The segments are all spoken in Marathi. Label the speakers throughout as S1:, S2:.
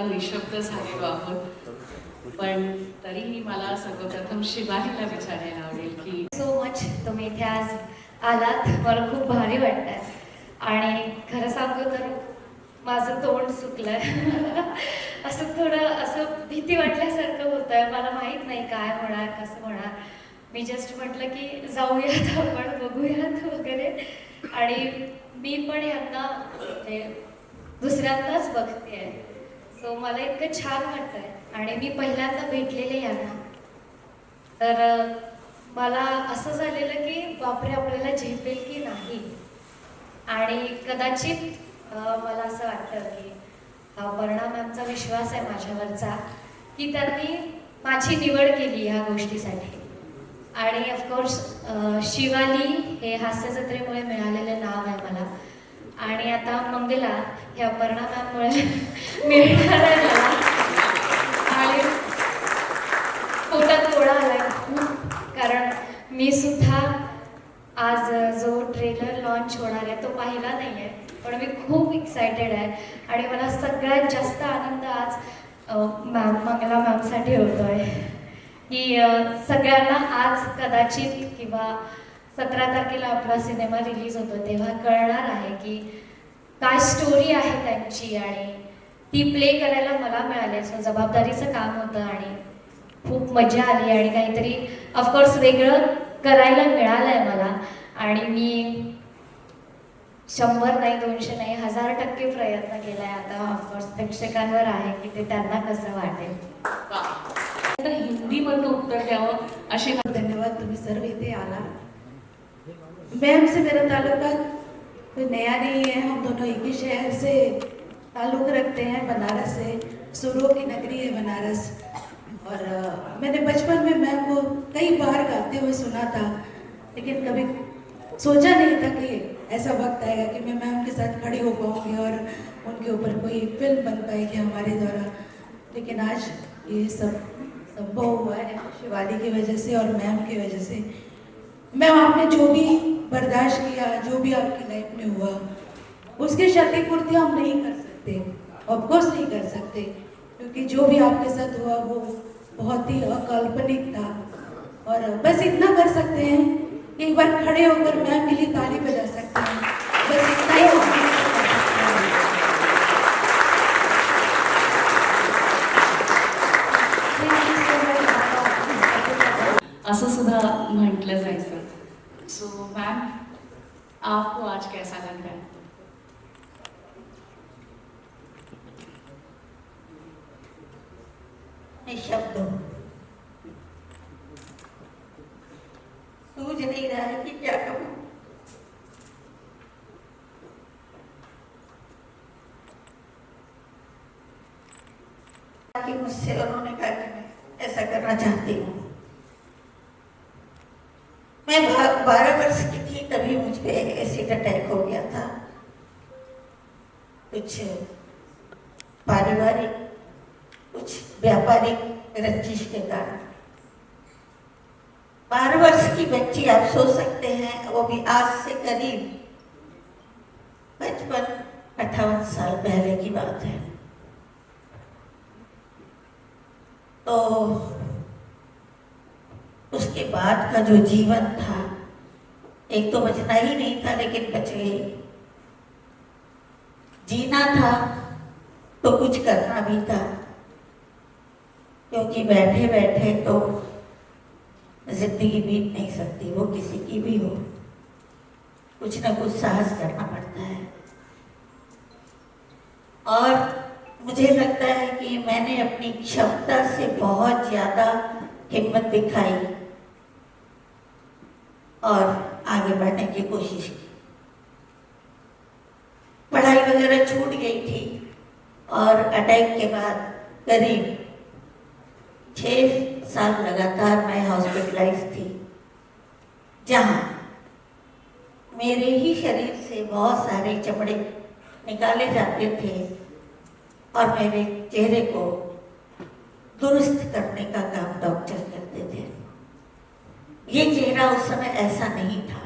S1: निशब्द झालेलो आहोत. पण तरीही मला सर्वप्रथम शिवानीला विचारायला आवडेल की
S2: सो मच तुम्ही इथे आज आलात. मला खूप भारी वाटतंय आणि खरं सांगू तर माझं तोंड सुकलंय. असं थोडं असं भीती वाटल्यासारखं होतंय. मला माहीत नाही काय होणार कसं होणार. मी जस्ट म्हटलं की जाऊयात आपण बघूयात वगैरे. आणि मी पण यांना म्हणजे दुसऱ्यांदाच बघतेय. सो मला इतकं छान वाटतंय आणि मी पहिल्यांदा भेटलेले यांना. तर मला असं झालेलं की बापरे आपल्याला झेपेल की नाही. आणि कदाचित मला असं वाटतं की अपर्णा मॅमचा विश्वास आहे माझ्यावरचा की त्यांनी माझी निवड केली ह्या गोष्टीसाठी. आणि ऑफकोर्स शिवाली हे हास्य जत्रेमुळे मिळालेले नाव आहे मला. आणि आता मंगला हे अपर्णा मॅममुळे मिळणार आहे मला. आणि पोटात गोळा आलाय कारण मी सुद्धा आज जो ट्रेलर लॉन्च होणार आहे तो पाहिला नाही आहे. पण मी खूप एक्सायटेड आहे आणि मला सगळ्यात जास्त आनंद आज मंगला मॅमसाठी होतो आहे की सगळ्यांना आज कदाचित किंवा 17 तारखेला आपला सिनेमा रिलीज होतो तेव्हा कळणार आहे की काय स्टोरी आहे त्यांची आणि ती प्ले करायला मला मिळाली. सो जबाबदारीचं काम होतं आणि खूप मजा आली आणि काहीतरी ऑफकोर्स वेगळं करायला मिळालं आहे मला. आणि मी 100 नाही 200 नाही 1000% प्रयत्न केला आहे. आता ऑफकोर्स प्रेक्षकांवर आहे की ते त्यांना कसं वाटेल.
S1: आता हिंदीमधनं उत्तर द्यावं अशी.
S3: धन्यवाद तुम्ही सर्व इथे आला. मैम से मेरा ताल्लुकात कोई नया नहीं है. हम दोनों एक ही शहर से ताल्लुक़ रखते हैं, बनारस से. सुरों की नगरी है बनारस. और मैंने बचपन में मैम को कई बार गाते हुए सुना था लेकिन कभी सोचा नहीं था कि ऐसा वक्त आएगा कि मैं मैम के साथ खड़ी हो पाऊँगी और उनके ऊपर कोई फिल्म बन पाएगी हमारे द्वारा. लेकिन आज ये सब संभव हुआ है शिवाली की वजह से और मैम की वजह से. मैम आपने जो भी बर्दाश्त किया, जो भी आपकी लाइफ में हुआ, उसकी क्षतिपूर्ति हम नहीं कर सकते, ऑफकोर्स नहीं कर सकते. क्योंकि जो भी आपके साथ हुआ वो बहुत ही अकाल्पनिक था. और बस इतना कर सकते हैं कि एक बार खड़े होकर मैम के लिए ताली बजा सकते हैं. बस इतना ही हम कर सकते हैं.
S1: असं सुद्धा म्हटलं जायचं. सो मैम आपको आज कैसा लग रहा है?
S4: शब्द सूझ नहीं रहा है कि क्या कहूँ. कि मुझसे उन्होंने कहा कि मैं ऐसा करना चाहती हूँ. मैं 12 वर्ष की थी तभी मुझ पे एसिड अटैक हो गया था. कुछ पारिवारिक कुछ व्यापारिक रंजिश के कारण. 12 वर्ष की बच्ची आप सोच सकते हैं, वो भी आज से करीब 55-58 साल पहले की बात है. तो उसके बाद का जो जीवन था, एक तो बचना ही नहीं था लेकिन बच गई. जीना था तो कुछ करना भी था. क्योंकि बैठे बैठे तो जिंदगी बीत नहीं सकती, वो किसी की भी हो. कुछ ना कुछ साहस करना पड़ता है. और मुझे लगता है कि मैंने अपनी क्षमता से बहुत ज्यादा हिम्मत दिखाई और आगे बढ़ने की कोशिश की. पढ़ाई वगैरह छूट गई थी और अटैक के बाद करीब 6 साल लगातार मैं हॉस्पिटलाइज थी, जहाँ मेरे ही शरीर से बहुत सारे चमड़े निकाले जाते थे और मेरे चेहरे को दुरुस्त करने का काम डॉक्टर करते थे. ये चेहरा उस समय ऐसा नहीं था.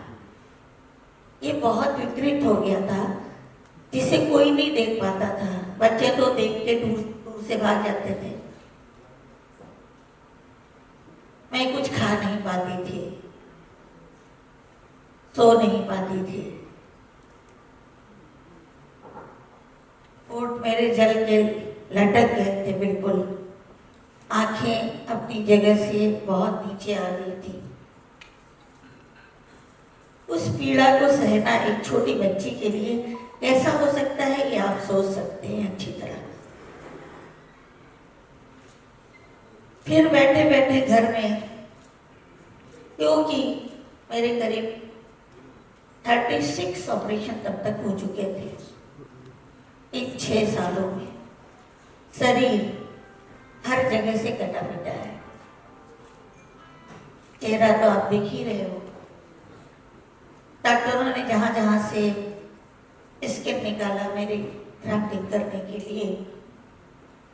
S4: ये बहुत विकृत हो गया था जिसे कोई नहीं देख पाता था. बच्चे तो देख के दूर दूर मुझसे भाग जाते थे। मैं कुछ खा नहीं पाती थी, सो नहीं पाती थी। होंठ मेरे जल के लटक गए थे बिल्कुल। आंखें अपनी जगह से बहुत नीचे आ गई थी। उस पीड़ा को सहना एक छोटी बच्ची के लिए कैसा हो सकता है, ये आप सोच सकते हैं अच्छी तरह। फिर बैठे बैठे घर में, क्योंकि मेरे करीब 36 ऑपरेशन तब तक हो चुके थे इन 6 सालों में। शरीर हर जगह से कटा पिटा है। चेहरा तो आप देख ही रहे हो। डॉक्टरों ने जहां जहां से स्किन निकाला मेरे ग्राफ्टिंग करने के लिए,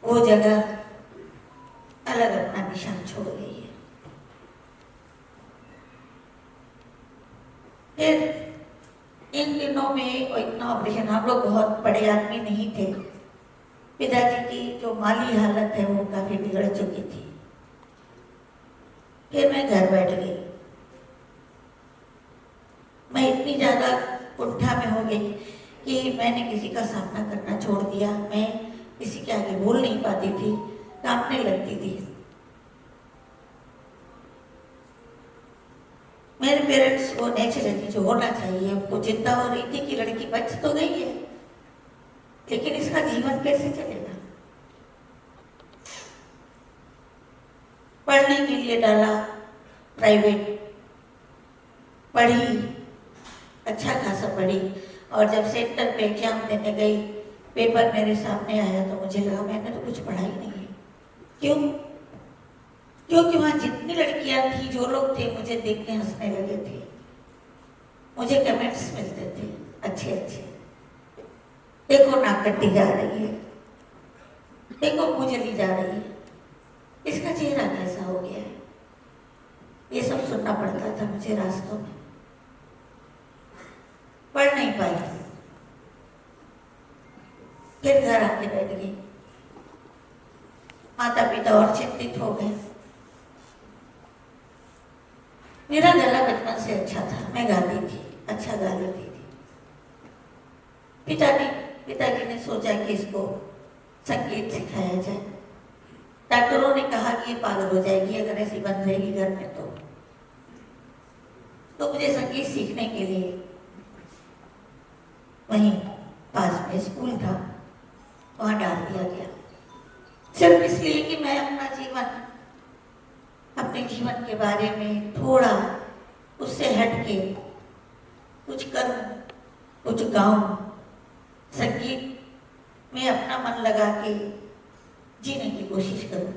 S4: वो जगह अलग अपना निशान छोड़ गई है। फिर इन दिनों में इतना ऑपरेशन, हम लोग बहुत बड़े आदमी नहीं थे। पिताजी की जो माली हालत है वो काफी बिगड़ चुकी थी। फिर मैं घर बैठ गई। मैं इतनी ज्यादा कुंठा में हो गई कि मैंने किसी का सामना करना छोड़ दिया। मैं किसी के आगे बोल नहीं पाती थी, कांपने लगती थी। मेरे पेरेंट्स को नेचुरली जो होना चाहिए, उनको चिंता हो रही थी कि लड़की बच तो गई है, लेकिन इसका जीवन कैसे चलेगा। पढ़ने के लिए डाला, प्राइवेट पढ़ी, अच्छा खासा पढ़ी। और जब सेंटर पे एग्जाम देने गई, पेपर मेरे सामने आया तो मुझे लगा मैंने तो कुछ पढ़ा ही नहीं है। क्यों? क्योंकि वहां जितनी लड़कियां थी, जो लोग थे, मुझे देख के हंसने लगे थे। मुझे कमेंट्स मिलते थे अच्छे अच्छे, देखो नाक कटी जा रही है, देखो मुँह जली जा रही है, इसका चेहरा कैसा हो गया है। ये सब सुनना पड़ता था मुझे रास्तों में। पढ़ नहीं पाई। फिर घर आके बैठ गई। माता पिता और चिंतित हो गए। मेरा गला बचपन से अच्छा था, मैं गाती थी, अच्छा गा लेती थी। पिताजी ने सोचा कि इसको संगीत सिखाया जाए। डॉक्टरों ने कहा कि ये पागल हो जाएगी अगर ऐसी बंद रहेगी घर में तो मुझे संगीत सीखने के लिए वहीं पास में स्कूल था, वहां डाल दिया गया। सिर्फ इसलिए कि मैं अपने जीवन के बारे में थोड़ा उससे हटके कुछ करूं, कुछ गाऊं, संगीत में अपना मन लगा के जीने की कोशिश करूं।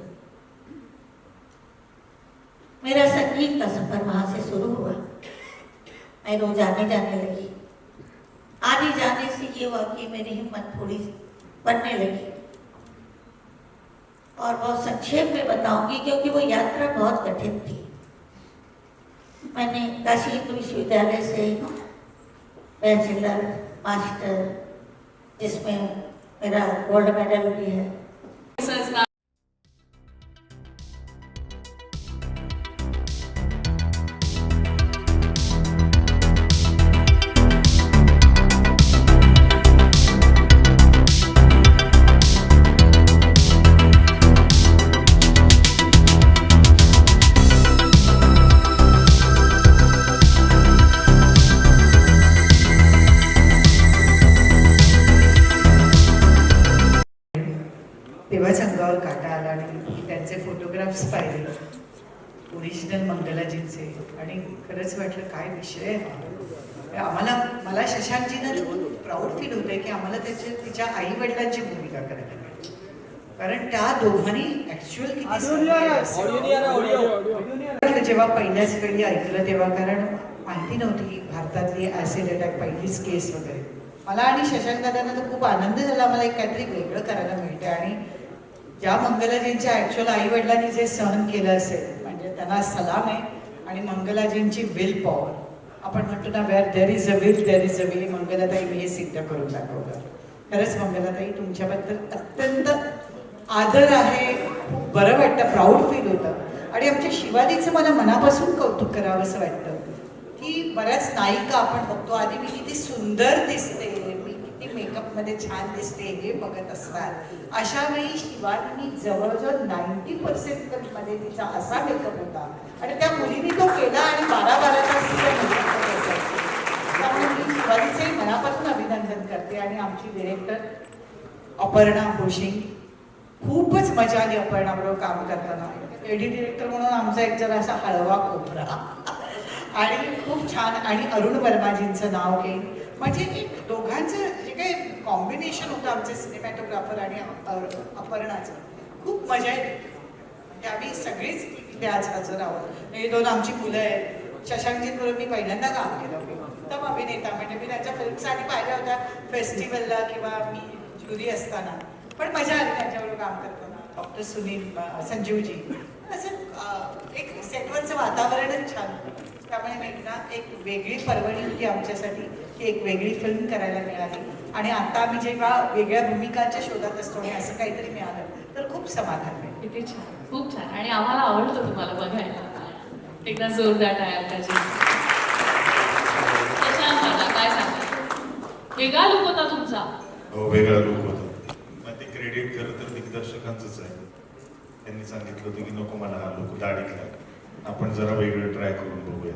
S4: मेरा संगीत का सफर वहां से शुरू हुआ। मैं रोज आने जाने लगी। आने जाने से ये हुआ कि मेरी हिम्मत थोड़ी बढ़ने लगी। और बहुत संक्षेप में बताऊंगी क्योंकि वो यात्रा बहुत कठिन थी। मैंने काशी हिंदू विश्वविद्यालय से बैचलर, मास्टर, जिसमें मेरा गोल्ड मेडल भी है।
S1: संस्कार
S5: तेव्हाच अंगावर काटा आला आणि त्यांचे फोटोग्राफ्स पाहिले ओरिजिनल मंगलाजींचे आणि खरंच वाटलं काय विषय आहे मला शशांकजींना खूप प्राऊड फील होतंय की आम्हाला तिच्या आई वडिलांची भूमिका करायला मिळाली. कारण त्या दोघांनी ऍक्च्युअल किती जेव्हा पहिल्याच वेळी ऐकलं तेव्हा, कारण माहिती नव्हती भारतातली ऍसिड अटॅक पहिलीच केस वगैरे. मला आणि शशांक दादांना तर खूप आनंद झाला, मला एक काहीतरी वेगळं करायला मिळते. आणि ज्या मंगलाजींच्या ऍक्च्युअल आई वडिलांनी जे सहन केलं असेल म्हणजे त्यांना सलाम आहे. आणि मंगलाजींची विल पॉवर, आपण म्हणतो ना, where there is a will there is a way. मंगलाताईंनी हे सिद्ध करून दाखवलं. खरंच मंगलाताई, तुमच्याबद्दल अत्यंत आदर आहे, खूप बरं वाटतं, प्राऊड फील होतं. आणि आमच्या शिवानीचं मला मनापासून कौतुक करावं असं वाटतं की बऱ्याच नायिका आपण बघतो आधी मी किती सुंदर दिसते, मी किती मेकअपमध्ये छान दिसते हे बघत असतात. अशा वेळी शिवानी जवळजवळ 90% फिल्ममध्ये तिचा असा मेकअप होता आणि त्या मुलींनी तो केला आणि 12-12 तास तिचा मेकअप करत असायची. त्यामुळे मी शिवानीचंही मनापासून अभिनंदन करते. आणि आमची डिरेक्टर अपर्णा भोशिंग, खूपच मजा आली अपर्णाबरोबर काम करताना. एडिट डिरेक्टर म्हणून आमचा एक जरा असा हळवा कोपरा आणि खूप छान. आणि अरुण वर्माजींचं नाव घेईन, म्हणजे एक दोघांचं जे काही कॉम्बिनेशन होतं आमचे सिनेमॅटोग्राफर आणि अपर्णाचं, खूप मजा येते. म्हणजे आम्ही सगळीच इथे आज हजर आहोत. हे दोन आमची मुलं आहेत. शशांकजींबरोबर मी पहिल्यांदा काम केलं होतं, उत्तम अभिनेता. म्हणजे मी त्यांच्या फिल्म्स आधी पाहिल्या होत्या फेस्टिवलला किंवा मी ज्युरी असताना, पण मजा आली त्यांच्याबरोबर काम करताना. डॉक्टर सुनील, संजीवजी, असं एक सेटवरचं वातावरणच छान. त्यामुळे मेघना एक वेगळी पर्वणी होती आमच्यासाठी की एक वेगळी फिल्म करायला मिळाली. आणि आता आम्ही जेव्हा वेगळ्या भूमिकांच्या शोधात असतो आणि असं काहीतरी मिळालं तर खूप समाधान मिळेल.
S1: किती छान, खूप छान. आणि आम्हाला आवडतं तुम्हाला बघायला. एकदा जोरदार टाळ्या त्याची. काय सांगा, वेगळा लुक होता तुमचा.
S6: हो, वेगळा लुक होता. मग ते क्रेडिट खरं तर दिग्दर्शकांचंच आहे. त्यांनी सांगितलं होतं की नको मला हा लुक दाढीतला, आपण जरा वेगळं ट्राय करून बघूया.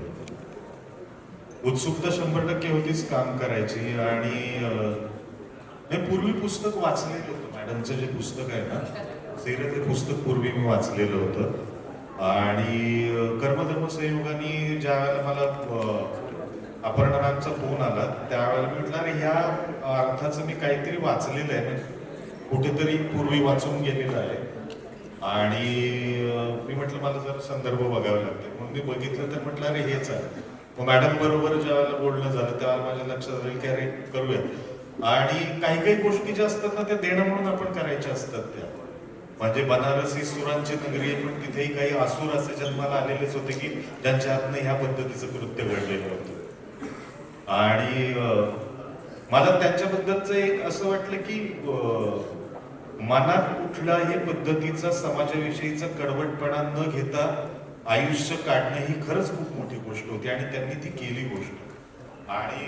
S6: उत्सुकता 100% होतीच काम करायची. आणि मी पूर्वी पुस्तक वाचलेलं होतं. मॅडमचं जे पुस्तक आहे ना, सिरियल, ते पुस्तक पूर्वी मी वाचलेलं होतं. आणि कर्मधर्म संयोगाने ज्या वेळेला मला अपर्णा मॅमचा फोन आला त्यावेळेला मी म्हटलं, अरे ह्या अर्थाचं मी काहीतरी वाचलेलं आहे, कुठेतरी पूर्वी वाचून गेलेलं आहे. आणि मी म्हटलं मला जरा संदर्भ बघावे लागते. मग मी बघितलं तर म्हटलं अरे हेच आहे. मग मॅडम बरोबर ज्या वेळेला बोलणं झालं त्यावेळेला माझ्या लक्षात आलं की अरे करूयात. आणि काही काही गोष्टी ज्या असतात ना त्या देणं म्हणून आपण करायच्या असतात. त्या म्हणजे बनारस ही सुरांची नगरी आहे, पण तिथेही काही असुर असे जन्माला आलेलेच होते की ज्यांच्या हातनं ह्या पद्धतीचं कृत्य घडलेलं होतं. आणि मला त्यांच्याबद्दलचं एक असं वाटलं की मनात कुठल्याही पद्धतीचा समाजाविषयीचा कडवटपणा न घेता आयुष्य काढणं ही खरंच खूप मोठी गोष्ट होती आणि त्यांनी ती केली गोष्ट. आणि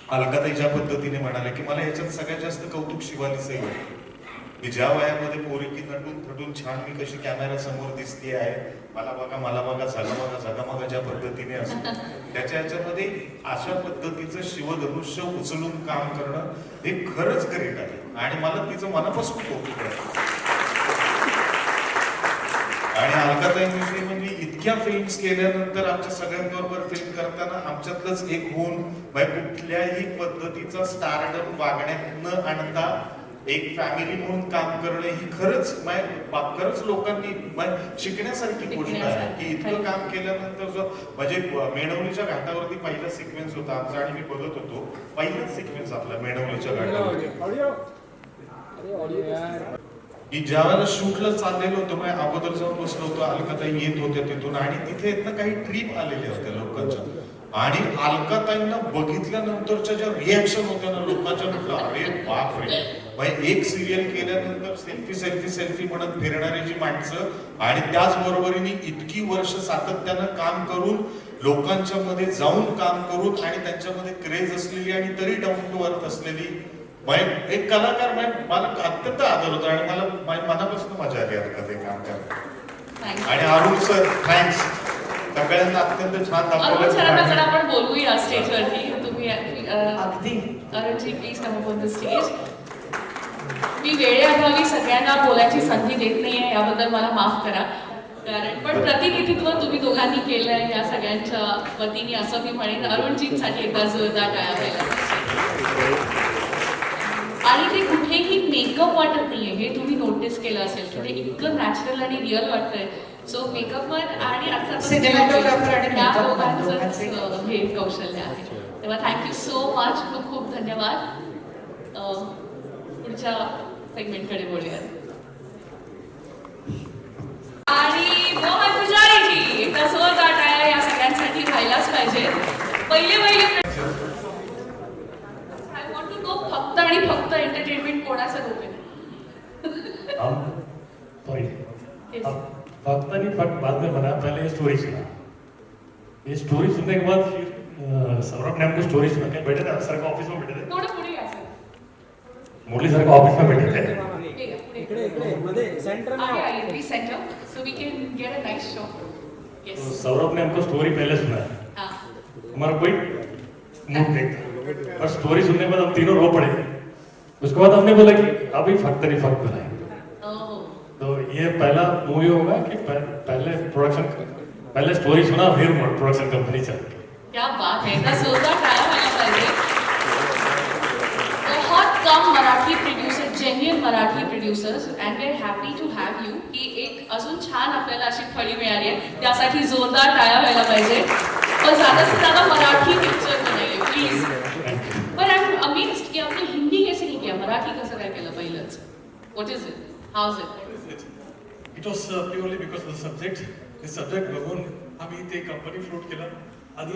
S6: अलकाताई ज्या पद्धतीने म्हणाले की मला याच्यात सगळ्यात जास्त कौतुक शिवानीचंही वाटतं की ज्या वयामध्ये पोरकी नटून थटून छान मी कशी कॅमेरा समोर दिसते आहे, मला बघा झगामगा ज्या पद्धतीने असतो त्याच्या ह्याच्यामध्ये अशा पद्धतीचं शिवधनुष्य उचलून काम करणं हे खरंच ग्रेट आहे. आणि मला तिचं मनापासून कौतुक आहे. आणि अलकाताईंविषयी म्हणजे इतक्या फिल्म्स केल्यानंतर आमच्या सगळ्यांबरोबर फिल्म करताना आमच्यातलंच एक होऊन कुठल्याही पद्धतीचा स्टारडम वागण्यात न आणता एक फॅमिली म्हणून काम करणं ही खरंच लोकांनी शिकण्यासारखी गोष्ट आहे. की इतकं काम केल्यानंतर जो म्हणजे मेणवलीच्या घाटावरती पहिला सिक्वेन्स होता आमचा आणि मी बघत होतो, पहिलाच सिक्वेन्स आपला मेणवलीच्या घाटावरती की ज्या वेळेला शूटला चाललेलो होतो मी अगोदर जाऊन बसलो होतो. अलकाताई येत होत्या तिथून आणि तिथे काही ट्रिप आलेल्या होत्या लोकांच्या. आणि अलकाताईंना बघितल्यानंतरच्या ज्या रिॲक्शन होत्या ना लोकांच्या, म्हटलं अरे बाप रे. एक सिरियल केल्यानंतर सेल्फी म्हणत फिरणारी जी माणसं आणि त्याचबरोबरीने इतकी वर्ष सातत्यानं काम करून लोकांच्या मध्ये जाऊन काम करून आणि त्यांच्यामध्ये क्रेज असलेली आणि तरी डाऊन टू अर्थ असलेली एक कलाकार मला अत्यंत आदर होता. आणि मला मनापासून मजा आली आता ते काम करायला. आणि अरुण सर थँक्स, सगळ्यांना अत्यंत छान
S1: अरुण सरांना जरा
S6: दाखवलं.
S1: आपण बोलूया स्टेजवरती. तुम्ही
S5: अगदी
S1: Arunji please come up on the stage. मी वेळेअभावी सगळ्यांना बोलायची संधी देत नाहीये, याबद्दल मला माफ करा. पण प्रतिनिधित्व तुम्ही दोघांनी केलंय या सगळ्यांच्या वतीने असं मी म्हणेन. अरुणजींसाठी एकदा जोरदार टाळ्या व्हायला. आणि ते कुठेही मेकअप वाटत नाहीये, हे तुम्ही नोटीस केलं असेल की ते इतकं नॅचरल आणि रिअल वाटतंय. सो मेकअपवर आणि अर्थात
S5: सिनेमॅटोग्राफर आणि
S1: या
S5: makeup
S1: दोघांचं हे कौशल्य आहे. तेव्हा थँक्यू सो मच, खूप खूप धन्यवाद. पुढच्या सेगमेंटकडे बोलूया. आणि मोहन पुजारीजी, एकदा जोरदार टाळ्या या सगळ्यांसाठी व्हायलाच पाहिजे. पहिले आय वॉन्ट टू नो फक्त आणि फक्त एंटरटेनमेंट कोणाचं रूप आहे?
S7: फक्त नहीं फक्त बाद में बना, पहले ये स्टोरी सुना। ये स्टोरी सुनने के बाद फिर सौरभ ने हमको स्टोरी सुना के बैठे थे, सर का ऑफिस में बैठे थे,
S1: थोडं पुढे या सर.
S7: मुरली सर का ऑफिस में बैठे थे।
S1: पुढे या, पुढे. आगे आइए, please centre, so we can get a nice shot. Yes.
S7: तो सौरभ ने हमको स्टोरी पहले सुनाया,
S1: हाँ.
S7: हमारा कोई मूड नहीं था, और स्टोरी सुनने के बाद हम तीनों रो पड़े। उसके बाद हमने बोला कि अभी फक्त नहीं फक्त बनाएंगे।
S1: Oh.
S7: तो ये पहला मूवी होगा कि पहले स्टोरी सुना फिर प्रोडक्शन कंपनी चल गई।
S1: क्या बात है, एकदा जोरदार टाळ्या व्हायला पाहिजे. बहुत कम Marathi producer, genuine Marathi producers, and we are happy to have you, की एक अजून छान आपल्याला अशी फळी मिळाली आहे, त्यासाठी जोरदार टाळ्या व्हायला पाहिजे. पण ज्यादा से ज्यादा मराठी पिक्चर बनाइए प्लीज. पण आय एम अमेज्ड की आपने हिंदी कैसे नहीं किया, मराठी कसं काय केलं पहिलंच? What is it, how is it?
S8: It was purely because of the subject. ते सब्जेक्ट बघून आम्ही ते कंपनी फ्लोट केलं. आधी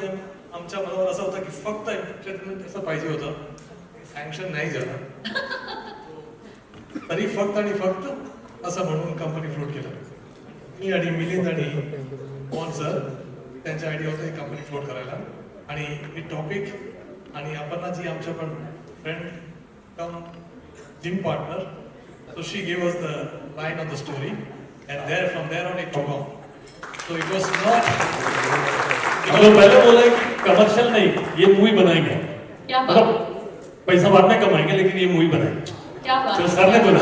S8: आमच्या मनावर असं होतं की फक्त एंटरटेनमेंट असं पाहिजे होतं, सँक्शन नाही झालं, तरी फक्त आणि फक्त असं म्हणून कंपनी फ्लोट केलं. मी आणि मिलिंद आणि पॉन सर त्यांच्या आयडिया होतं ही कंपनी फ्लोट करायला. आणि ही टॉपिक आणि आपण जी आमच्या पण friend come gym partner, so she gave us the line of the story, and from there on it took off. So it was not.
S7: हम लोग पहले बोले कमर्शियल नहीं, ये मूवी बनाएंगे,
S1: क्या बात,
S7: मतलब पैसा बाद में कमाएंगे लेकिन ये मूवी बनाएंगे।
S1: क्या बात.
S7: तो सर ने बोला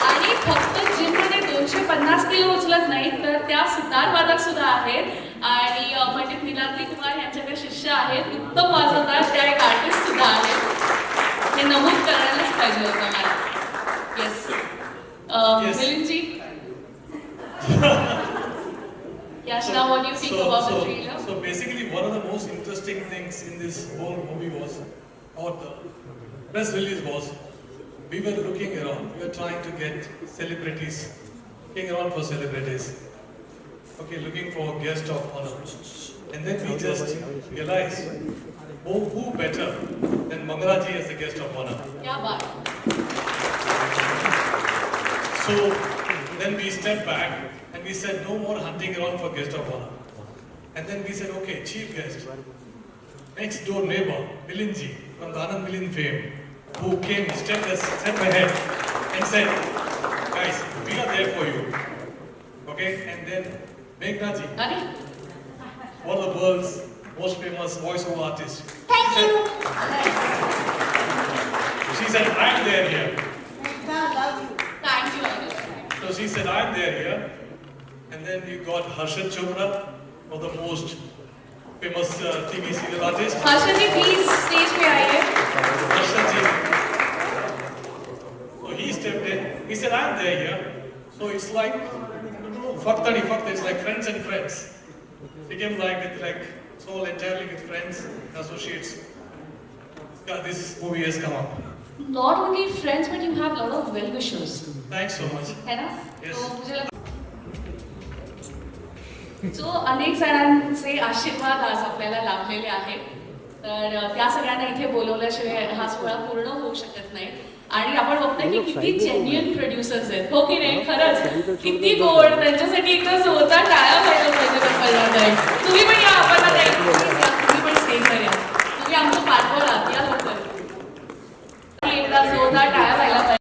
S1: आणि फक्त जिममध्ये 250 किलो उचलत नाहीत, तर त्या सितार वादक सुद्धा आहेत आणि पंडित नीलाद्री कुमार यांच्याकडे शिष्य आहेत, उत्तम वाजवतात, त्या एक आर्टिस्ट सुद्धा आहेत. हे नमूद करायलाच पाहिजे होतं मला. Yes.
S8: Yes.
S1: मिलिंदजी, yes, now what do you think about the trailer?
S8: So basically, one of the most interesting things in this whole movie was, or the press release was, we were looking around, we were trying to get celebrities, looking around for celebrities, okay, looking for guest of honor, and then we just realized, who better than Mangalaji as the guest of honor?
S1: क्या बात.
S8: So then we stepped back and we said no more hunting around for guest of honor. And then we said, okay, chief guest, next door neighbor, Milindji from the Anand Milind fame, who came step ahead and said, guys, we are there for you. Okay, and then Meghnaji,
S1: अरे
S8: one of the world's most famous voiceover artists.
S4: Thank you.
S8: She said, I am there here.
S1: Thank you.
S8: So she said, I'm there here. And then you got Harshad Chopra, one of the most famous TV serial artist.
S1: Harshad ji please stage पे आइए.
S8: Harshad ji. So he stepped in. He said, I'm there here. So it's like, Fakta, it's like friends and friends. Became like it's all entirely with friends, associates. Yeah, this movie has come up.
S1: Not only friends, but you have a lot of well-wishers.
S8: Thanks so much.
S1: है ना?
S8: Yes.
S1: तो मुझे सो अनेक जणांचे आशीर्वाद आज आपल्याला लाभलेले आहेत, तर त्या सगळ्यांना इथे बोलवल्याशिवाय हा सोहळा पूर्ण होऊ शकत नाही. आणि आपण बघतोय की किती जेन्युइन प्रोड्युसर्स आहेत, हो की नाही? खरंच किती गोड, त्यांच्यासाठी एकदा जोरदार टाळ्या व्हायला पाहिजे. कल्पना, तुम्ही पण या, आपण तुम्ही पण स्टेजवर या, तुम्ही आमचं पाठवलं आहात, या लवकर. एकदा जोरदार टाळ्या व्हायला पाहिजे.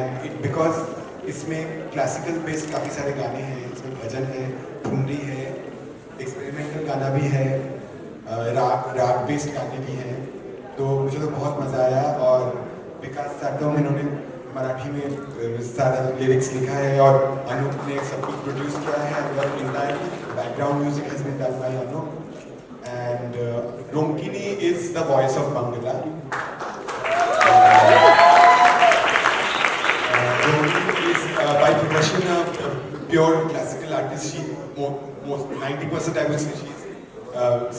S9: एंड बिकॉज इसमें क्लासिकल बेस्ड काफ़ी सारे गाने हैं, इसमें भजन है, ठुमरी है, एक्सपेरिमेंटल गाना भी है, राग बेस्ड गाने भी हैं, तो मुझे तो बहुत मज़ा आया। और विकास सातव इन्होंने मराठी में सारा लिरिक्स लिखा है और अनूप ने सब कुछ प्रोड्यूस किया है। Background music has been done by Anup and Romkini is the voice of Bangla. Romkini is by profession a pure classical artist. She most 90% I would say she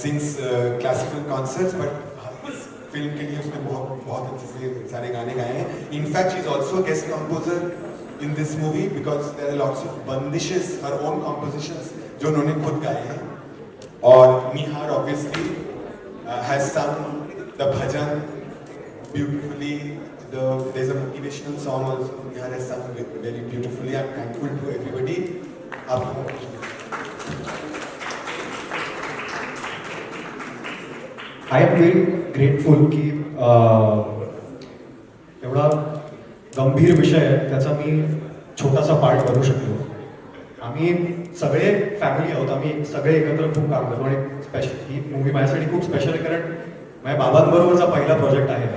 S9: sings classical concerts, but film के लिए उसने बहुत अच्छे से सारे गाने गाए हैं। In fact she is also guest composer in this movie because there are lots of बंदिशेस, हर ओन कॉम्पोजिशंस जो उन्होंने खुद गाए हैं। और Nihar obviously has sung the bhajan beautifully, there is a motivational song also Nihar has sung very beautifully. I'm thankful to everybody.
S10: I am very grateful की एवढा गंभीर विषय आहे त्याचा मी छोटासा पार्ट करू शकलो। आम्ही सगळे फॅमिली आहोत, आम्ही सगळे एकत्र खूप काम करतो आणि स्पेशल ही मूवी माझ्यासाठी खूप स्पेशल आहे कारण माझ्या बाबांबरोबरचा पहिला प्रोजेक्ट आहे।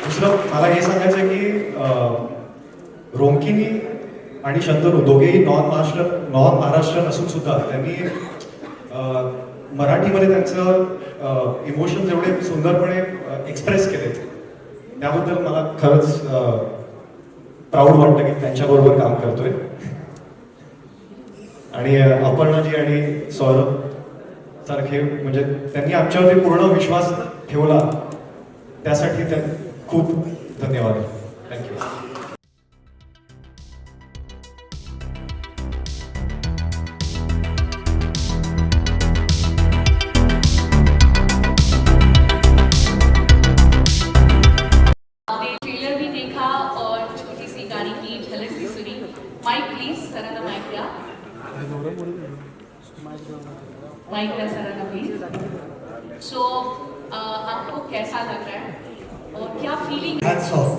S10: दुसरं मला हे सांगायचं आहे की रोमकिनी आणि शंतनू दोघेही नॉन महाराष्ट्रीयन असून सुद्धा त्यांनी मराठीमध्ये त्यांचं इमोशन्स एवढे सुंदरपणे एक्सप्रेस केले, त्याबद्दल मला खरंच प्राऊड वाटतं की त्यांच्याबरोबर काम करतोय। आणि अपर्णाजी आणि सौरभ सारखे म्हणजे त्यांनी आमच्यावरती पूर्ण विश्वास ठेवला, त्यासाठी त्या खूप धन्यवाद। थँक्यू।
S1: आपने ट्रेलर भी देखा और छोटी सी गाड़ी की झलक भी सुनी। माइक प्लीज, सराना माइक या सराना प्लीज। सो आपको कैसा लग रहा है और क्या फीलिंग है?
S11: Hats off.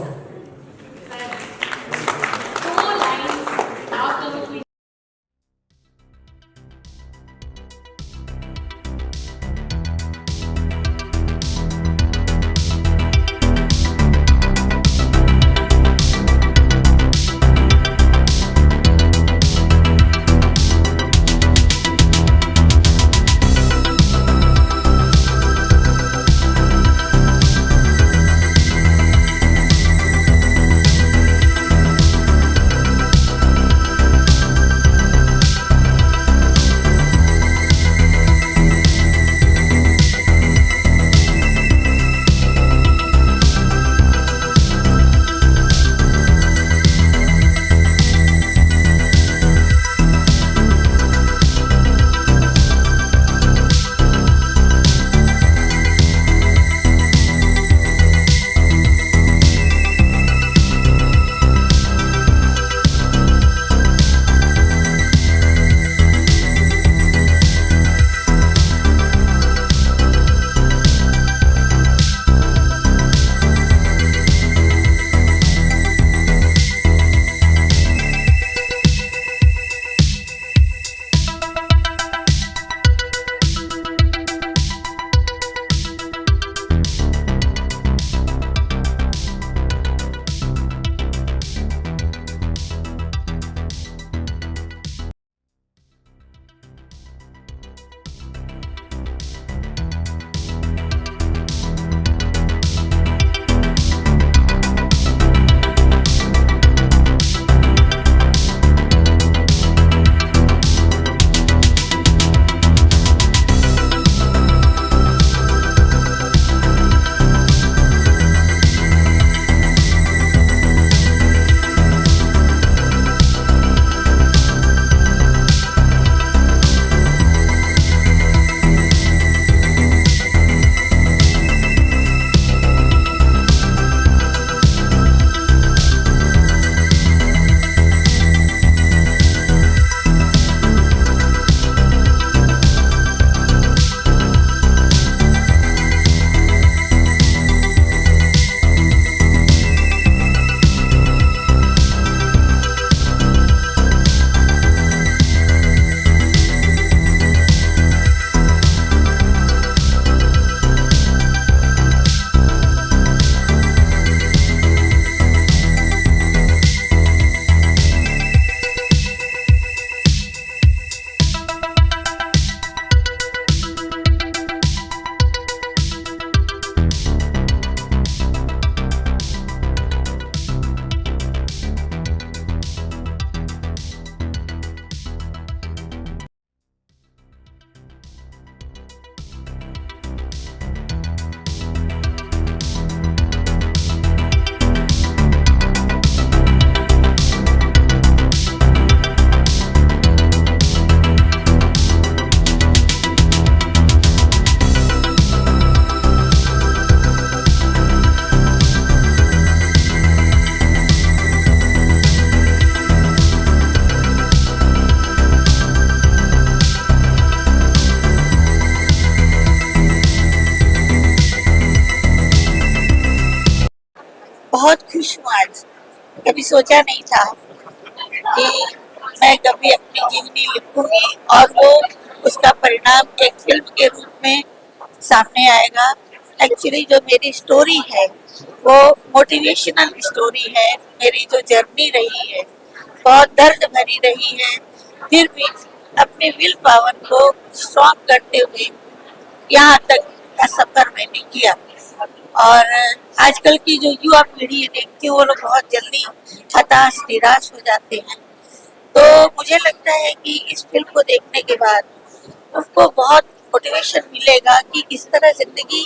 S1: दो लाइंस आप दोनों की
S4: खुश हूँ आज। कभी सोचा नहीं था कि मैं कभी अपनी जीवनी लिखूंगी और वो उसका परिणाम एक फिल्म के रूप में सामने आएगा। एक्चुअली जो मेरी स्टोरी है वो मोटिवेशनल स्टोरी है। मेरी जो जर्नी रही है बहुत दर्द भरी रही है, फिर भी अपने विल पावर को स्ट्रॉन्ग करते हुए यहाँ तक का सफर मैंने किया। और आजकल की जो युवा पीढ़ी है देखती हूँ वो लोग बहुत जल्दी हताश निराश हो जाते हैं। तो मुझे लगता है कि इस फिल्म को देखने के बाद उनको बहुत मोटिवेशन मिलेगा कि किस तरह जिंदगी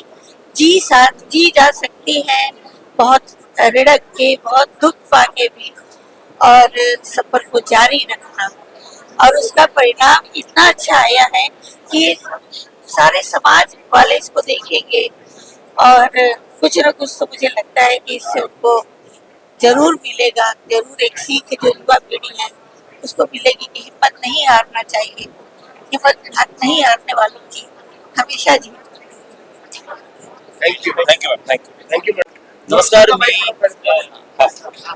S4: जी जा सकती है, बहुत रिड़क के, बहुत दुख पाके भी, और सफर को जारी रखना। और उसका परिणाम इतना अच्छा आया है कि सारे समाज वाले इसको देखेंगे और कुछ न कुछ तो मुझे लगता है कि इससे उनको जरूर मिलेगा, जरूर एक सीख जो युवा पीढ़ी है उसको मिलेगी कि हिम्मत नहीं हारना चाहिए। हिम्मत नहीं हारने वालों की हमेशा जीत।
S11: थँक्यू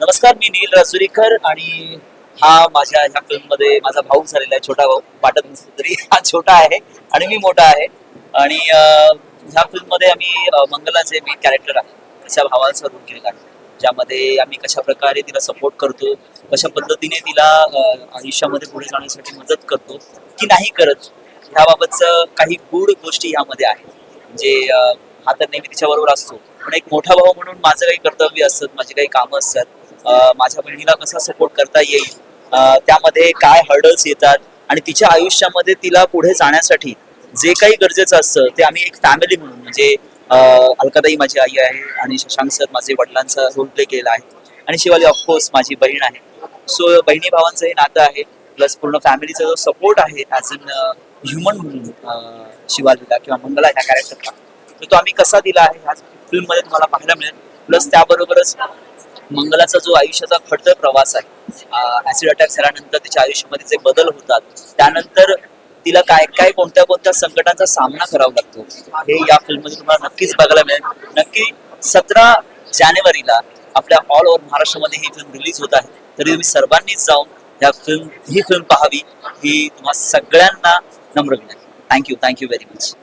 S11: नमस्कार मी नील राजुरीकर आणि हा माझ्या ह्या फिल्ममध्ये माझा भाऊ झालेला आहे, छोटा भाऊ वाटत नसतो तरी हा छोटा आहे आणि मी मोठा आहे. आणि ह्या फिल्ममध्ये आम्ही मंगलाचे मेन कॅरेक्टर आहे त्याच्या भावाचा रोल केलेला आहे, ज्यामध्ये आम्ही कशा प्रकारे तिला सपोर्ट करतो, कशा पद्धतीने तिला आयुष्यामध्ये पुढे जाण्यासाठी मदत करतो की नाही करत, ह्याबाबतचं काही गूढ गोष्टी ह्यामध्ये आहेत. म्हणजे हा तर नेहमी तिच्याबरोबर असतो, पण एक मोठा भाऊ म्हणून माझं काही कर्तव्य असतात, माझी काही कामं असतात, माझ्या बहिणीला कसा सपोर्ट करता येईल, त्यामध्ये काय हर्डल्स येतात आणि तिच्या आयुष्यामध्ये तिला पुढे जाण्यासाठी जे काही गरजेचं असतं ते आम्ही एक फॅमिली म्हणून, म्हणजे अलकाताई माझी आई आहे आणि शशांक सर माझे वडिलांचा रोल प्ले केलेला आहे आणि शिवाली ऑफकोर्स माझी बहीण आहे. सो बहिणी भावांचं हे नातं आहे, प्लस पूर्ण फॅमिलीचा जो सपोर्ट आहे ॲज अन ह्युमन म्हणून शिवालीला किंवा मंगला ह्या कॅरेक्टरला, तो आम्ही कसा दिला आहे ह्या फिल्ममध्ये तुम्हाला पाहायला मिळेल. प्लस त्याबरोबरच मंगलाचा जो आयुष्याचा खडतर प्रवास आहे, ऍसिड अटॅक झाल्यानंतर तिच्या आयुष्यामध्ये जे बदल होतात, त्यानंतर तिला काय काय कोणत्या संकटांचा सामना करावा लागतो हे या फिल्ममध्ये तुम्हाला नक्कीच बघायला मिळेल. नक्की 17 जानेवारीला आपल्या ऑल ओव्हर महाराष्ट्रामध्ये ही फिल्म रिलीज होत आहे, तरी तुम्ही सर्वांनीच जाऊन ही फिल्म पाहावी ही तुम्हा सगळ्यांना नम्र विनंती. Thank you very much.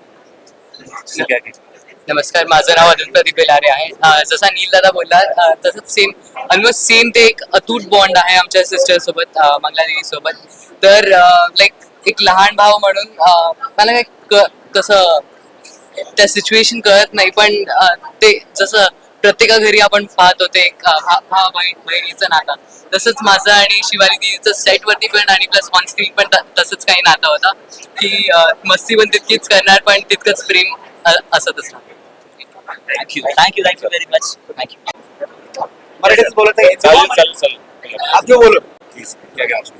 S12: नमस्कार, माझं नाव अरुण प्रदीप बेलारे आहे. जसा नील दादा बोलला तसंच सेम ऑलमोस्ट सेम ते एक अतूट बॉन्ड आहे आमच्या सिस्टर सोबत, मंगलादेवी सोबत. तर लाईक एक लहान भाव म्हणून मला काय कसं त्या सिच्युएशन कळत नाही, पण ते जसं प्रत्येका घरी आपण पाहतो ते बहिणीचं नातं, तसंच माझं आणि शिवाली दीदीचं सेटवरती पण आणि प्लस ऑन स्क्रीन पण तसंच काही नातं होतं की मस्ती पण तितकीच करणार पण तितकंच प्रेम असतच राहतं.
S11: Thank you very much. थँक्यू.
S13: मराठीत बोलत आहे.
S11: चालेल.
S13: आप जो बोलो.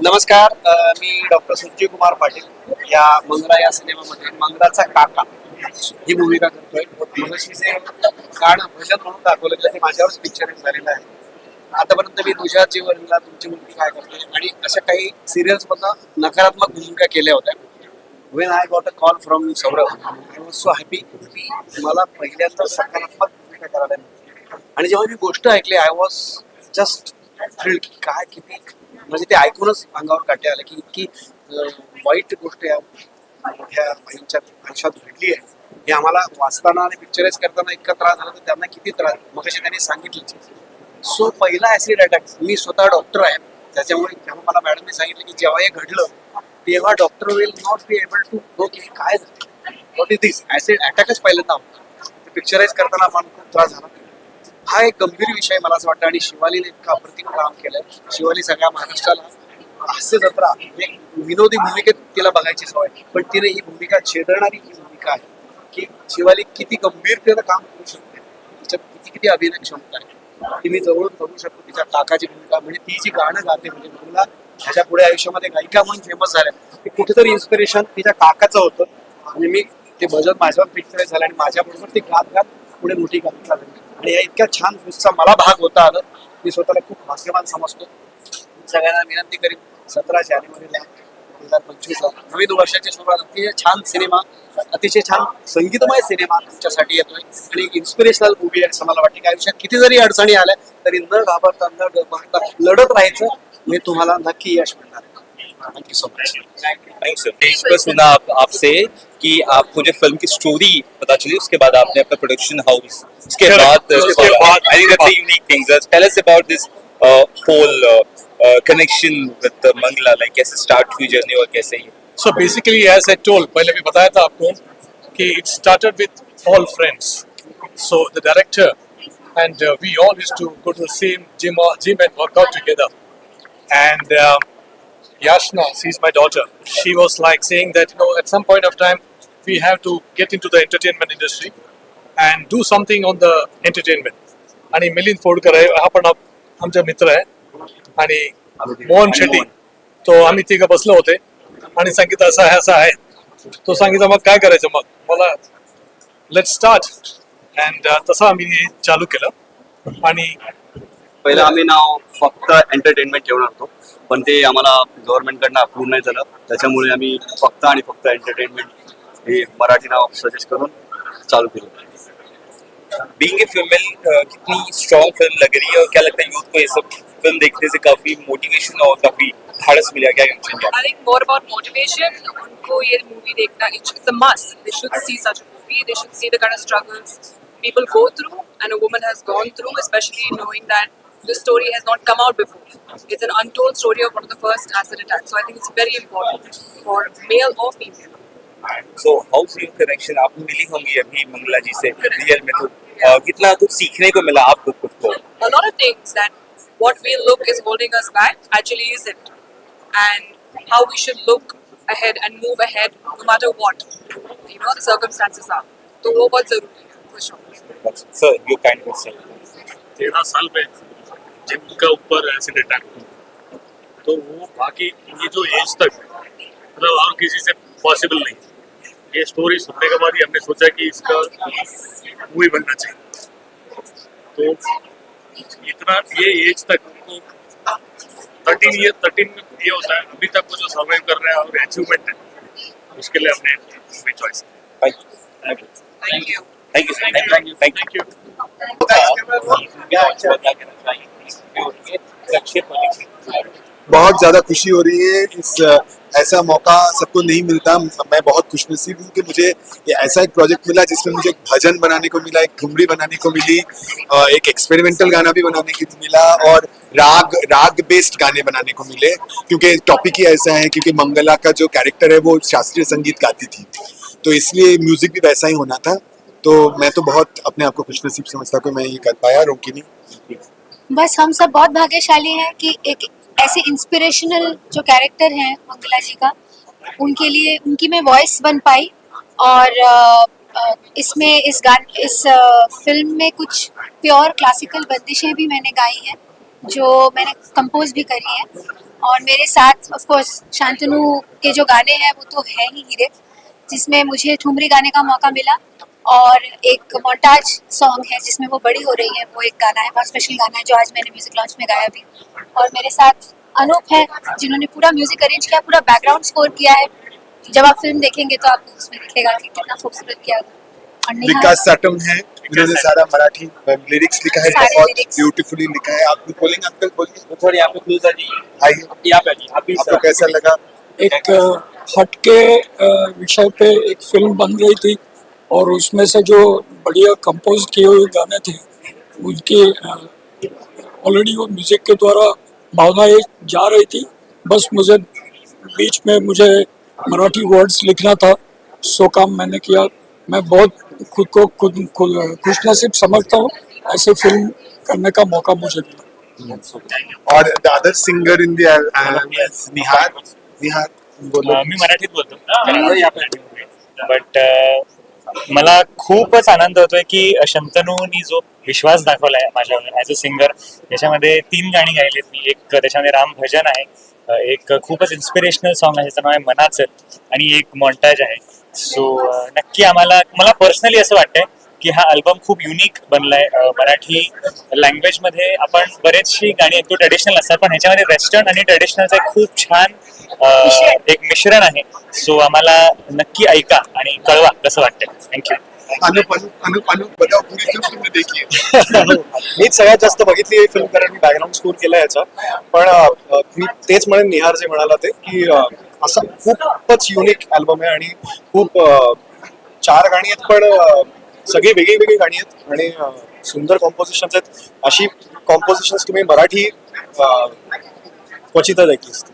S13: नमस्कार, मी डॉक्टर संजीव कुमार पाटील या मंगला या सिनेमामध्ये मंगलाचा काका ही भूमिका करतोय. मगाशीचे गाणं भजन म्हणून दाखवलेलं ते माझ्यावरच पिक्चराइज झालेलं आहे. आतापर्यंत मी तुझ्या जीवनाला तुमची मुलगी काय करते आणि अशा काही सिरियल्स मधनं नकारात्मक भूमिका केल्या होत्या. When I got a call from Saurav, I was so happy की मला पहिल्यांदा सकारात्मक भूमिका करायला मिळाली. आणि जेव्हा मी गोष्ट ऐकली आय वॉज जस्ट थ्रिल्ड की काय किती, म्हणजे ते ऐकूनच अंगावर काटे आले की इतकी वाईट गोष्ट या मोठ्या बहिणीच्या आयुष्यात घडली आहे. हे आम्हाला वाचताना आणि पिक्चराइज करताना इतका त्रास झाला तर त्यांना किती त्रास, मगाशी त्यांनी सांगितलं. सो पहिला ऍसिड अटॅक, मी स्वतः डॉक्टर आहे त्याच्यामुळे जेव्हा मला मॅडमने सांगितलं की जेव्हा हे घडलं तेव्हा doctor will not be able to know की काय झालं, व्हॉट इज दिस. ऍसिड अटॅकच पहिल्यांदा पिक्चराइज करताना आपण खूप त्रास झाला. हा एक गंभीर विषय मला असं वाटतं आणि शिवालीने इतकं अप्रतिम काम केलंय. शिवाली सगळ्या महाराष्ट्राला हास्य जत्रा एक विनोदी भूमिकेत तिला बघायची सवय, पण तिने ही भूमिका छेदणारी ही भूमिका आहे की शिवाली किती गंभीरतेनं काम करू शकते, तिच्यात किती अभिनय क्षमता आहे ती मी जवळून बघू शकतो. तिच्या काकाची भूमिका म्हणजे ती जी गाणं गाते, म्हणजे मुला ह्याच्या पुढे आयुष्यामध्ये गायिका म्हणून फेमस झाल्या, ते कुठेतरी इन्स्पिरेशन तिच्या काकाचं होतं. आणि मी ते भजन माझ्यावर पिक्चराइज झालं आणि माझ्याबरोबर ते गात पुढे मोठी गायिका झाली आणि या इतक्या छान फिल्मचा मला भाग होता आलं. मी स्वतःला खूप भाग्यवान समजतो. सगळ्यांना विनंती करीन 17 जानेवारीला 2025 नवीन वर्षाची सुरुवात, अतिशय छान सिनेमा, अतिशय छान संगीतमय सिनेमा तुमच्यासाठी येतोय आणि एक इन्स्पिरेशनल मूवी आहे असं मला वाटतं की आयुष्यात किती जरी अडचणी आल्या तरी न घाबरता न डरता लढत राहायचं, मी तुम्हाला नक्की यश मिळणार आहे. Thank you so much.
S11: Thanks sir. Stage पर सुना आपसे कि आपको जो फिल्म की स्टोरी पता चली, उसके बाद आपने अपना प्रोडक्शन हाउस, उसके बाद I think that's a unique thing. Tell us about this whole connection with Mangala, like कैसे स्टार्ट हुई जर्नी और कैसे ही.
S8: So basically, as I told, पहले भी बताया था आपको कि it started with all friends. So the director and we all used to go to the same gym and work out together. And Yashna, she's my daughter. She was like saying that at some point of time we have to get into the entertainment industry and do something on the entertainment. आणि मिलिंद फोडकर आहे, हा पण आमचा मित्र आहे, आणि मोहन शेट्टी, तो आम्ही तिघं बसलो होते आणि सांगितलं असं आहे. तो सांगितलं मग काय करायचं, मग मला लेट्स स्टार्ट. अँड तसं आम्ही चालू केलं. आणि
S13: पहिलं आम्ही नाव फक्त एंटरटेनमेंट ठेवणार होतो, पण ते आम्हाला गव्हर्नमेंटकडनं अप्रूव्ह नाही झालं, त्याच्यामुळे आम्ही फक्त आणि फक्त एंटरटेनमेंट हे मराठी नाव सजेस्ट करून चालू केलं.
S11: बीइंग ए फीमेल, कितनी स्ट्रॉन्ग फिल्म लग रही है और क्या लगता है यूथ को ये सब फिल्म देखने से काफी मोटिवेशन और काफी धाड़स मिला, क्या कहना चाहिए?
S14: I think more about motivation. उनको ये मूवी देखना, it's a must. They should see such a movie. They should see the kind of struggles people go through and a woman has gone through, especially knowing that this story has not come out before. It's an untold story of one of the first acid attacks. So I think it's very important for male or female.
S11: So how's your connection? आप मिली होंगी अभी मंगला जी से रियल में, तो कितना कुछ सीखने को मिला आपको खुद को?
S14: A lot of things that what we look is holding us back actually isn't. And how we should look ahead and move ahead no matter what the circumstances are. तो वो बहुत जरूरी है for sure.
S11: Sir, you kind of say.
S7: 13 साल में जिनका ऊपर एसिड अटैक, तो वो बाकी ये जो एज तक मतलब और किसी से पॉसिबल नहीं. ये स्टोरी सुनने के बाद ही हमने सोचा कि इसका मूवी बनना चाहिए. तो इतना ये एज तक उनको 13 ये होता है, अभी तक वो जो सर्वाइव कर रहे हैं और अचीवमेंट है, उसके लिए हमने choice.
S11: Thank you. Thank you, sir. Thank you.
S9: बहुत ज़्यादा खुशी हो रही है. ऐसा मौका सबको नहीं मिलता. मैं बहुत खुशनसीब हूँ कि मुझे ये ऐसा एक प्रोजेक्ट मिला जिसमें मुझे एक भजन बनाने को मिला, एक ठुमरी बनाने को मिली, एक एक्सपेरिमेंटल गाना भी बनाने को मिला और राग बेस्ड गाने बनाने को मिले. क्योंकि टॉपिक ही ऐसा है, क्योंकि मंगला का जो कैरेक्टर है वो शास्त्रीय संगीत गाती थी, तो इसलिए म्यूजिक भी वैसा ही होना था. तो मैं तो बहुत अपने आप को खुशनसीब समझता कि मैं ये कर पाया. रोकी नहीं.
S2: बस हम सब बहुत भाग्यशाली हैं कि एक ऐसे इंस्पिरेशनल जो कैरेक्टर हैं मंगला जी का, उनके लिए उनकी मैं वॉइस बन पाई. और इसमें इस फिल्म में कुछ प्योर क्लासिकल बंदिशें भी मैंने गाई हैं जो मैंने कंपोज भी करी हैं. और मेरे साथ ऑफ कोर्स शांतनु के जो गाने हैं वो तो है ही हीरे, जिसमें मुझे ठुमरी गाने का मौका मिला. और एक मोन्टाज सॉन्ग है जिसमें वो बड़ी हो रही है, वो एक गाना है, बहुत स्पेशल गाना है जो आज मैंने म्यूजिक लॉन्च में गाया भी. और मेरे साथ अनूप है जिन्होंने पूरा म्यूजिक अरेंज किया, पूरा बैकग्राउंड स्कोर किया है. जब आप फिल्म देखेंगे तो आपको उसमें दिखेगा कि कितना खूबसूरत किया. और
S9: विकास साटम है, उन्होंने सारा मराठी लिरिक्स लिखा है, बहुत ब्यूटीफुली लिखा है. आप कुछ बोलेंगे अंकल? बोलिए
S11: थोड़ी यहाँ पे क्लोज आ जाइए.
S9: आइए,
S11: यहाँ पे आइए.
S9: आपको कैसा लगा?
S15: एक हटके विषय पे एक फिल्म बन रही थी और उसमें से जो बढ़िया कंपोज किए हुए गाने थे उनकी ऑलरेडी वो म्यूजिक के द्वारा भावनाएं जा रही थी. बस मुझे बीच में मुझे मराठी वर्ड्स लिखना था, सो काम मैंने किया. मैं बहुत खुद को खुशनसीब समझता हूँ ऐसे फिल्म करने का मौका मुझे मिला.
S9: और द अदर सिंगर इन निहार बोलो.
S16: मी मराठीत बोलतो. बट मला खूपच आनंद होतोय की शंतनूनी जो विश्वास दाखवलाय माझ्यावर ॲज अ सिंगर. याच्यामध्ये 3 गाणी गायलीत मी. एक त्याच्यामध्ये राम भजन आहे, एक खूपच इन्स्पिरेशनल सॉन्ग आहे त्याचं नाव आहे मनाचं, आणि एक मॉन्टाज आहे. सो नक्की मला पर्सनली असं वाटतंय की हा अल्बम खूप युनिक बनलाय. मराठी लँग्वेजमध्ये आपण बरेचशी गाणी ऐकतो ट्रेडिशनल असतात, पण ह्याच्यामध्ये वेस्टर्न आणि ट्रेडिशनलचं एक खूप छान एक मिश्रण आहे. सो आम्हाला नक्की ऐका आणि कळवा कसं वाटतंय. थँक्यू.
S10: मीच सगळ्यात जास्त बघितली ही फिल्म, कारण मी बॅकग्राऊंड स्कोर केला याचा. पण मी तेच म्हणेन निहार जे म्हणाला ते की असा खूपच युनिक अल्बम आहे आणि खूप 4 गाणी आहेत, पण सगळी वेगळी वेगळी गाणी आहेत आणि सुंदर कॉम्पोजिशन्स आहेत. अशी कॉम्पोजिशन्स तुम्ही मराठी क्वचितच ऐकली असते.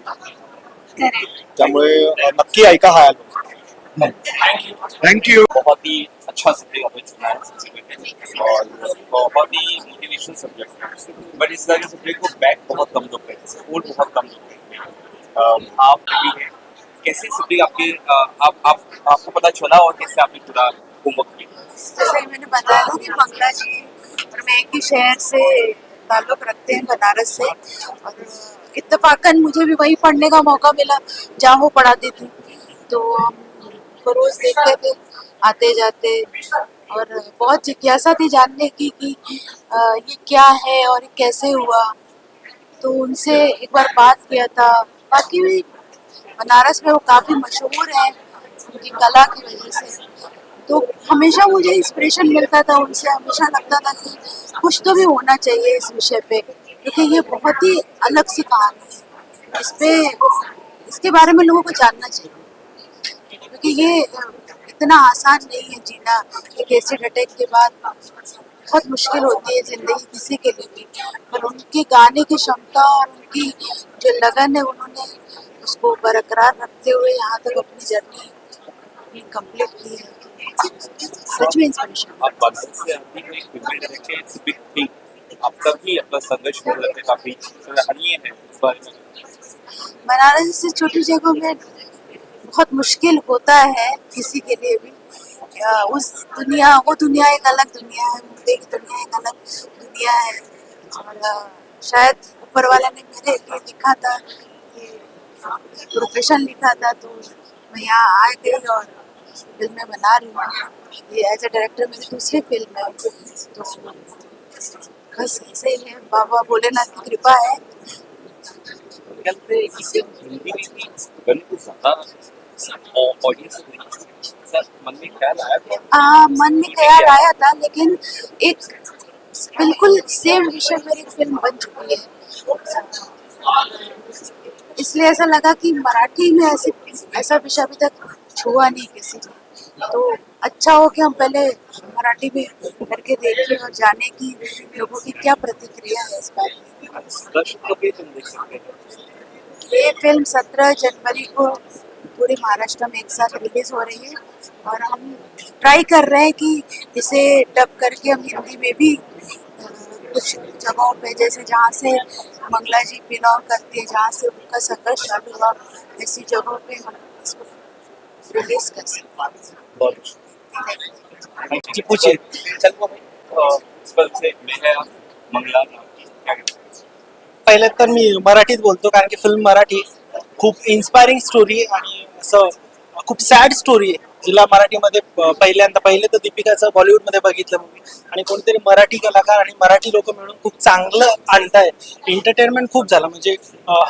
S10: त्यामुळे नक्की ऐका हा अल्बम.
S9: Thank you.
S11: बहुत ही अच्छा सब्जेक्ट आपने चुना है और बहुत ही मोटिवेशनल सब्जेक्ट है, बट इस तरह के सब्जेक्ट को बैक बहुत कम लोग करते हैं, सपोर्ट बहुत कम लोग करते हैं. आप भी हैं, कैसे सब्जेक्ट आपके आपको पता चला और कैसे आपने पूरा होमवर्क किया?
S3: जैसे ही मैंने बताया ना कि मंगला जी और मैं एक ही शहर से ताल्लुक रखते हैं, बनारस से, और इत्तेफाकन मुझे भी वही पढ़ने का मौका मिला जहाँ वो पढ़ाती थी, तो वो रोज देखते थे आते जाते, और बहुत जिज्ञासा थी जानने की कि ये क्या है और ये कैसे हुआ. तो उनसे एक बार बात किया था. बाकी भी बनारस में वो काफ़ी मशहूर है उनकी कला की वजह से, तो हमेशा मुझे इंस्पिरेशन मिलता था उनसे. हमेशा लगता था कि कुछ तो भी होना चाहिए इस विषय पे, क्योंकि ये बहुत ही अलग सी कहानी है. इसके बारे में लोगों को जानना चाहिए, क्योंकि ये इतना आसान नहीं है जीना. एक एसिड अटैक के बाद बहुत मुश्किल होती है ज़िंदगी किसी के लिए भी, पर उनके गाने की क्षमता और उनकी जो लगन है, उन्होंने उसको बरकरार रखते हुए यहाँ तक अपनी जर्नी कंप्लीट की है. सच में इंस्पिरेशन.
S11: आप बनारस से आती हैं, फिल्में डायरेक्टर, इट्स बिग थिंग. आप तभी अपना संघर्ष कर रहे थे, काफी सराहनीय है इस बारे में.
S3: बनारस से छोटी जगहों में बहुत मुश्किल होता है किसी के लिए भी. वो दुनिया एक अलग दुनिया है, मुंबई की दुनिया एक अलग दुनिया है, और शायद ऊपर वाले ने मेरे लिए लिखा था, प्रोफेशन लिखा था, तो मैं यहाँ आ गई और फिल्में बना रही हूँ. ये एज ए डायरेक्टर मेरी दूसरी फिल्म है, तो बस ऐसे ही है. बाबा भोलेनाथ की कृपा है.
S11: कहते हैं कि सिर्फ हिंदी में भी गाने को ज़्यादा ऑडियंस मन में ख्याल आया था.
S3: मन में ख्याल आया था, लेकिन एक बिल्कुल सेम विषय पर एक फिल्म बन चुकी है, इसलिए ऐसा लगा कि मराठी में ऐसा विषय अभी तक छुआ नहीं किसी ने, तो अच्छा हो कि हम पहले मराठी में करके देखें और जाने कि लोगों की क्या प्रतिक्रिया है इस बारे में. ये फिल्म 17 जनवरी को पूरे महाराष्ट्र में एक साथ रिलीज हो रही है, और हम ट्राई कर रहे हैं कि इसे डब करके हम हिंदी में भी कुछ जगहों पे, जैसे जहाँ से मंगला जी बिलोंग करती है, जहाँ से उनका संघर्ष चालू हुआ, ऐसी जगहों पे हम इसको रिलीज कर सकते हैं.
S11: पूछिए. मंगला
S17: पहिले तर मी मराठीत बोलतो, कारण की फिल्म मराठी खूप इन्स्पायरिंग स्टोरी आहे आणि असं खूप सॅड स्टोरी आहे, जिला मराठीमध्ये पहिले तर दीपिकाचं बॉलिवूडमध्ये बघितलं मूवी, आणि कोणतरी मराठी कलाकार आणि मराठी लोक मिळून खूप चांगलं आणताय. एंटरटेनमेंट खूप झालं, म्हणजे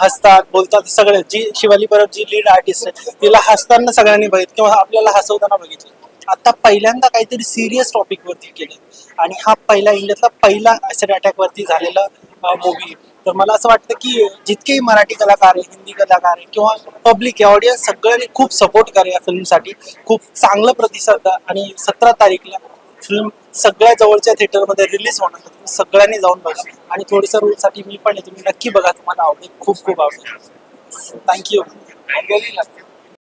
S17: हसतात बोलतात सगळे. जी शिवाली परब जी लीड आर्टिस्ट आहे, तिला हसताना सगळ्यांनी बघितलं किंवा आपल्याला हसवताना बघितलं. आता पहिल्यांदा काहीतरी सिरियस टॉपिक वरती केलं, आणि हा पहिला इंडियातला पहिला ऍसिड अटॅक वरती झालेला मूवी. तर मला असं वाटतं की जितकेही मराठी कलाकार आहे, हिंदी कलाकार आहे किंवा पब्लिक आहे, ऑडियन्स, सगळ्यांनी खूप सपोर्ट करा या फिल्मसाठी. खूप चांगलं प्रतिसाद द्या, आणि 17 तारीखला फिल्म सगळ्या जवळच्या थिएटरमध्ये रिलीज होणार, तुम्ही सगळ्यांनी जाऊन बघा. आणि थोडंसं रोलसाठी मी पण आहे, तुम्ही नक्की बघा, तुम्हाला आवडेल, खूप खूप आवडेल. थँक्यू.